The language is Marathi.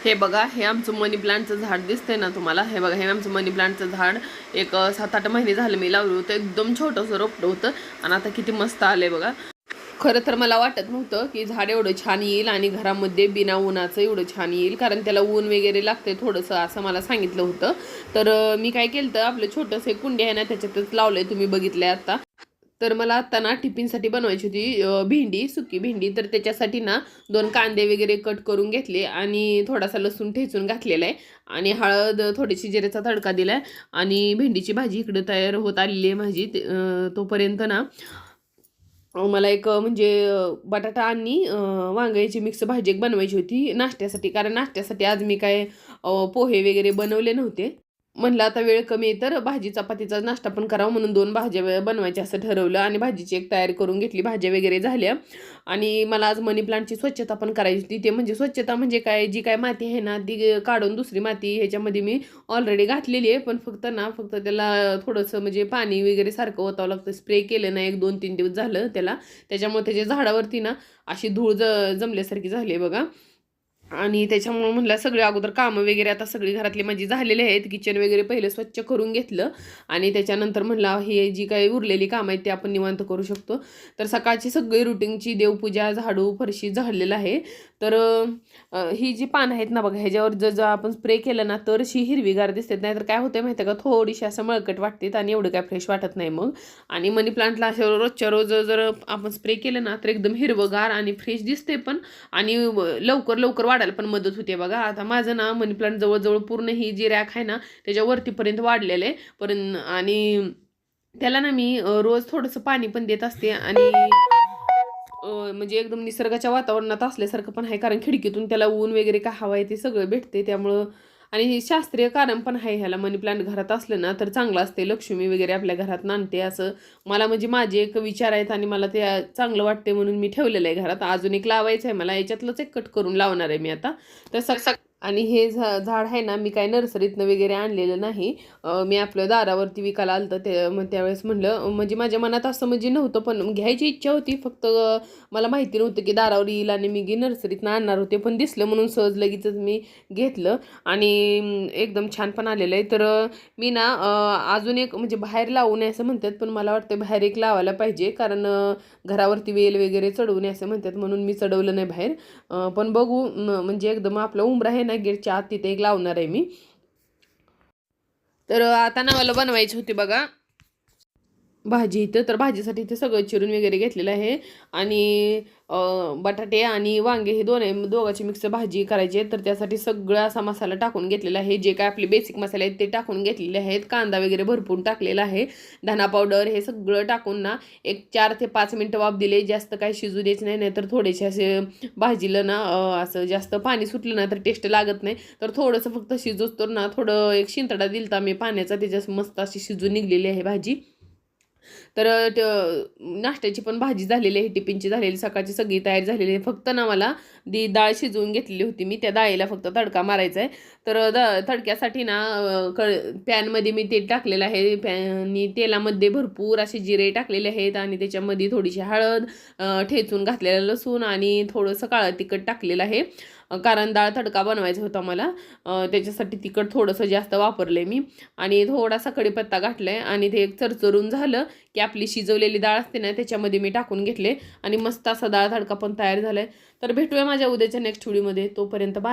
हे बघा, हे आमचं मनी प्लांटचं झाड दिसतंय ना तुम्हाला. हे बघा, हे आमचं मनी प्लांटचं झाड एक 7-8 महिने झालं मी लावलं होतं. एकदम छोटंसं रोपटं होतं आणि आता किती मस्त आलंय बघा. खरं तर मला वाटत नव्हतं की झाड एवढं छान येईल आणि घरामध्ये बिना उन्हाचं एवढं छान येईल, कारण त्याला ऊन वगैरे लागते थोडंसं असं मला सांगितलं होतं. तर मी काय केलं तर आपलं छोटंसं एक कुंडी आहे ना त्याच्यातच लावलंय, तुम्ही बघितलंय आता. तर मला आता ना टिफिनसाठी बनवायची होती भेंडी, सुकी भेंडी. तर त्याच्यासाठी ना 2 कांदे वगैरे कट करून घेतले आणि थोडासा लसूण ठेचून घातलेला आहे आणि हळद, थोडीशी जिऱ्याचा तडका दिलाय आणि भेंडीची भाजी इकडे तयार होत आलेली आहे माझी. तोपर्यंत ना मला एक म्हणजे बटाटा आणि वांग्याची मिक्स भाजी एक बनवायची होती नाश्त्यासाठी. कारण नाश्त्यासाठी आज मी काय पोहे वगैरे बनवले नव्हते. म्हणलं आता वेळ कमी आहे तर भाजी चपातीचा नाश्ता पण करावा, म्हणून 2 भाज्या बनवायच्या असं ठरवलं आणि भाजीची एक तयारी करून घेतली. भाज्या वगैरे झाल्या आणि मला आज मनी प्लांटची स्वच्छता पण करायची होती. ते म्हणजे स्वच्छता म्हणजे काय, जी काय माती आहे ना ती काढून दुसरी माती ह्याच्यामध्ये मी ऑलरेडी घातलेली आहे. पण फक्त त्याला थोडंसं म्हणजे पाणी वगैरे सारखं ओतावं लागतं. स्प्रे केलं ना 1-2-3 दिवस झालं त्याला. त्याच्यामुळे त्याच्या झाडावरती ना अशी धूळ जमल्यासारखी झाली आहे बघा. आणि त्याच्यामुळं म्हणलं सगळे अगोदर कामं वगैरे आता सगळी घरातली माझी झालेली आहेत. किचन वगैरे पहिले स्वच्छ करून घेतलं आणि त्याच्यानंतर म्हणलं ही जी काही उरलेली कामं आहेत ते आपण निवांत करू शकतो. तर सकाळची सगळी रुटीनची देवपूजा, झाडू, फरशी झालेलं आहे. तर ही जी पानं आहेत ना बघा, ह्याच्यावर जर आपण स्प्रे केलं ना तर अशी हिरवीगार दिसते. नाहीतर काय होतं माहिती आहे का, थोडीशी असं मळकट वाटते आणि एवढं काय फ्रेश वाटत नाही मग. आणि मनी प्लांटला असं रोजच्या रोज जर आपण स्प्रे केलं ना तर एकदम हिरवंगार आणि फ्रेश दिसते पण, आणि लवकर लवकर वाढायला पण मदत होते बघा. आता माझं ना मनी प्लांट जवळजवळ पूर्ण ही जी रॅक आहे ना त्याच्यावरतीपर्यंत वाढलेलं आहे पर्यंत. आणि त्याला ना मी रोज थोडंसं पाणी पण देत असते आणि म्हणजे एकदम निसर्गाच्या वातावरणात असल्यासारखं पण आहे, कारण खिडकीतून त्याला ऊन वगैरे काय हवं आहे ते सगळं भेटते त्यामुळं. आणि हे शास्त्रीय कारण पण आहे ह्याला, मनी प्लांट घरात असलं ना तर चांगलं असते, लक्ष्मी वगैरे आपल्या घरात नांदते असं मला म्हणजे माझे एक विचार आहेत आणि मला ते चांगलं वाटते म्हणून मी ठेवलेलं आहे घरात. अजून एक लावायचं आहे मला, याच्यातलंच एक कट करून लावणार आहे मी आता. तर आणि हे झाड आहे ना मी काय नर्सरीतनं वगैरे आणलेलं नाही. मी आपलं दारावरती विकायला आलं तर ते मग त्यावेळेस म्हणलं, म्हणजे माझ्या मनात असं म्हणजे नव्हतं पण घ्यायची इच्छा होती. फक्त मला माहिती नव्हतं की दारावर येईल आणि मी नर्सरीतनं आणणार होते, पण दिसलं म्हणून सहज लगेचच मी घेतलं आणि एकदम छान पण आलेलं आहे. तर मी ना अजून एक म्हणजे बाहेर लावू नये असं म्हणतात, पण मला वाटतं बाहेर एक लावायला पाहिजे, कारण घरावरती वेल वगैरे चढवू नये असं म्हणतात म्हणून मी चढवलं नाही बाहेर. पण बघू म्हणजे एकदम आपला उंबरा आहे ना गेटच्या आत, तिथे एक लावणार आहे मी. तर आता ना मला बनवायची होती बघा भाजी. इथं तर भाजीसाठी इथे सगळं चिरून वगैरे घेतलेलं आहे आणि बटाटे आणि वांगे हे दोघांची मिक्स भाजी करायची आहे. तर त्यासाठी सगळा असा मसाला टाकून घेतलेला आहे, जे काय आपले बेसिक मसाले आहेत ते टाकून घेतलेले आहेत. कांदा वगैरे भरपूर टाकलेला आहे, धना पावडर हे सगळं टाकून ना एक 4 ते 5 मिनटं वाफ दिले. जास्त काय शिजू द्यायचं नाही, नाहीतर थोडेसे असे भाजीला ना असं जास्त पाणी सुटलं ना तर टेस्ट लागत नाही. तर थोडंसं फक्त शिजूच तर ना थोडं एक शिंतडा दिलता मी पाण्याचा, त्याच्यात मस्त अशी शिजून निघलेली आहे भाजी. तर नाश्त्याची पण भाजी झालेली आहे, टिफिनची झालेली, सकाळची सगळी तयारी झालेली आहे. फक्त ना मला डाळ शिजवून घेतलेली होती मी, त्या डाळीला फक्त तडका मारायचा आहे. तर तडक्यासाठी ना पॅनमध्ये मी तेल टाकलेलं आहे. आणि तेलामध्ये भरपूर असे जिरे टाकलेले आहेत आणि त्याच्यामध्ये थोडीशी हळद, ठेचून घातलेलं लसूण आणि थोडंसं काळं तिखट टाकलेलं आहे. कारण डाळ तडका बनवायचा होता मला, त्याच्यासाठी तिखट थोडंसं जास्त वापरले मी. आणि थोडासा कढीपत्ता घातला आहे आणि ते एक चरचरून झालं की आपली शिजवलेली डाळ असते ना त्याच्यामध्ये मी टाकून घेतले आणि मस्त असा डाळ तडका पण तयार झाला आहे. तर भेटूया माझ्या उद्याच्या नेक्स्ट व्हिडिओमध्ये. तोपर्यंत बाय.